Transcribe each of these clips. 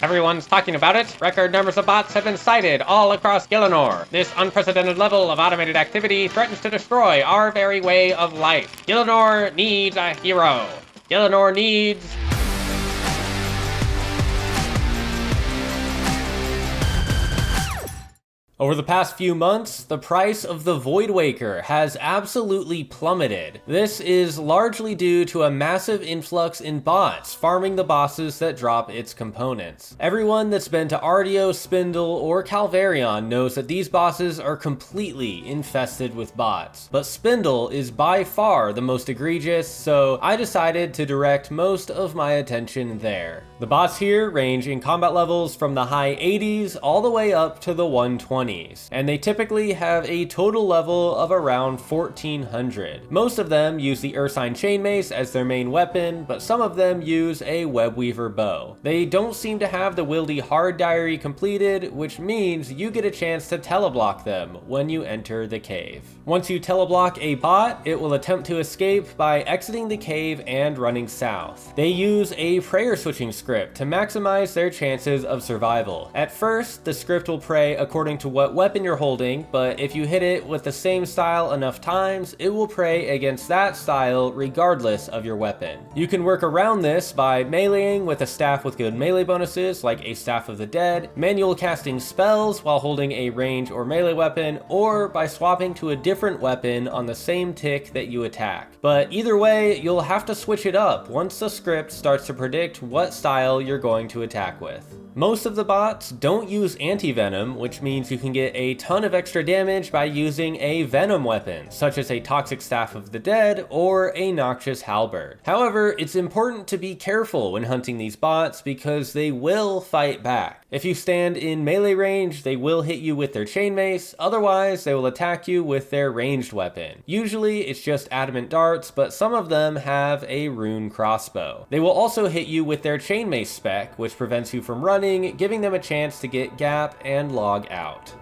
Everyone's talking about it. Record numbers of bots have been sighted all across Gillanor. This unprecedented level of automated activity threatens to destroy our very way of life. Gillanor needs a hero. Gillanor needs... Over the past few months, the price of the Voidwaker has absolutely plummeted. This is largely due to a massive influx in bots farming the bosses that drop its components. Everyone that's been to Ardio, Spindle, or Calvarion knows that these bosses are completely infested with bots. But Spindle is by far the most egregious, so I decided to direct most of my attention there. The bots here range in combat levels from the high 80s all the way up to the 120s. And they typically have a total level of around 1400. Most of them use the Ursine Chainmace as their main weapon, but some of them use a Webweaver bow. They don't seem to have the Wildy Hard Diary completed, which means you get a chance to teleblock them when you enter the cave. Once you teleblock a bot, it will attempt to escape by exiting the cave and running south. They use a prayer switching script to maximize their chances of survival. At first, the script will pray according to what weapon you're holding, but if you hit it with the same style enough times, it will pray against that style regardless of your weapon. You can work around this by meleeing with a staff with good melee bonuses like a Staff of the Dead, manual casting spells while holding a range or melee weapon, or by swapping to a different weapon on the same tick that you attack. But either way, you'll have to switch it up once the script starts to predict what style you're going to attack with. Most of the bots don't use anti-venom, which means you can get a ton of extra damage by using a venom weapon, such as a Toxic Staff of the Dead or a Noxious Halberd. However, it's important to be careful when hunting these bots because they will fight back. If you stand in melee range, they will hit you with their chainmace, otherwise they will attack you with their ranged weapon. Usually it's just adamant darts, but some of them have a rune crossbow. They will also hit you with their chainmace spec, which prevents you from running, giving them a chance to get gap and log out.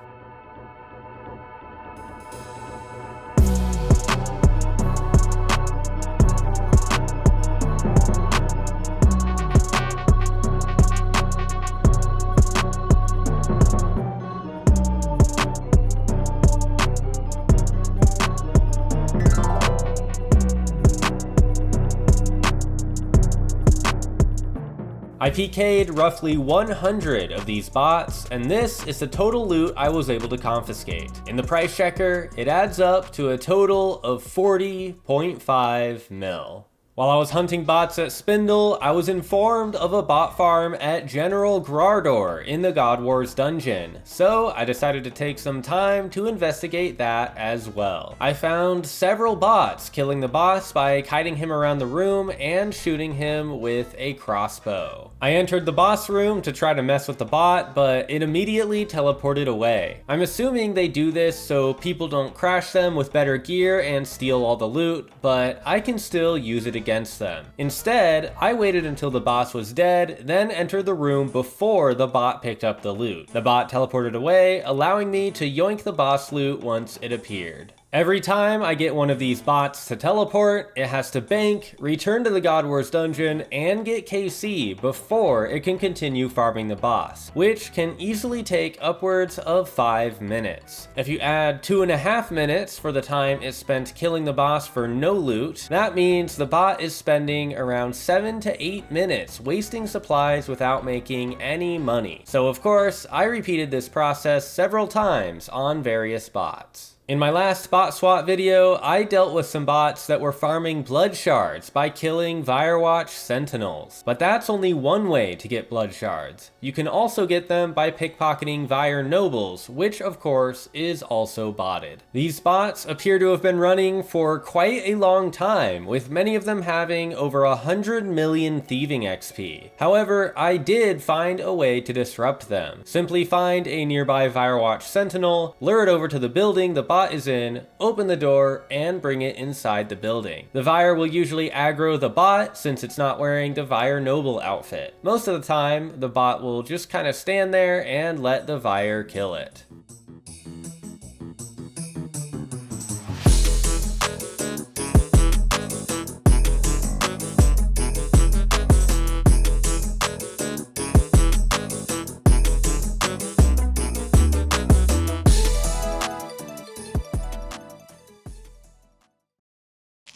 I PK'd roughly 100 of these bots, and this is the total loot I was able to confiscate. In the price checker, it adds up to a total of 40.5 mil. While I was hunting bots at Spindle, I was informed of a bot farm at General Graardor in the God Wars dungeon, so I decided to take some time to investigate that as well. I found several bots killing the boss by kiting him around the room and shooting him with a crossbow. I entered the boss room to try to mess with the bot, but it immediately teleported away. I'm assuming they do this so people don't crash them with better gear and steal all the loot, but I can still use it against them. Instead, I waited until the boss was dead, then entered the room before the bot picked up the loot. The bot teleported away, allowing me to yoink the boss loot once it appeared. Every time I get one of these bots to teleport, it has to bank, return to the God Wars dungeon, and get KC before it can continue farming the boss, which can easily take upwards of 5 minutes. If you add 2.5 minutes for the time it spent killing the boss for no loot, that means the bot is spending around 7 to 8 minutes wasting supplies without making any money. So of course, I repeated this process several times on various bots. In my last Bot SWAT video, I dealt with some bots that were farming blood shards by killing Virewatch sentinels. But that's only one way to get blood shards. You can also get them by pickpocketing Vyre nobles, which of course is also botted. These bots appear to have been running for quite a long time, with many of them having over 100 million thieving XP. However, I did find a way to disrupt them. Simply find a nearby Virewatch sentinel, lure it over to the building the bot is in, open the door, and bring it inside the building. The Vyre will usually aggro the bot since it's not wearing the Vyre noble outfit. Most of the time, the bot will just kind of stand there and let the Vyre kill it.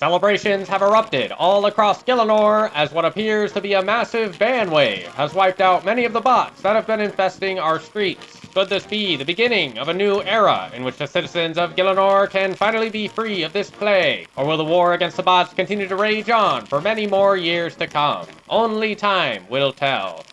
Celebrations have erupted all across Gillanor as what appears to be a massive ban wave has wiped out many of the bots that have been infesting our streets. Could this be the beginning of a new era in which the citizens of Gillanor can finally be free of this plague? Or will the war against the bots continue to rage on for many more years to come? Only time will tell.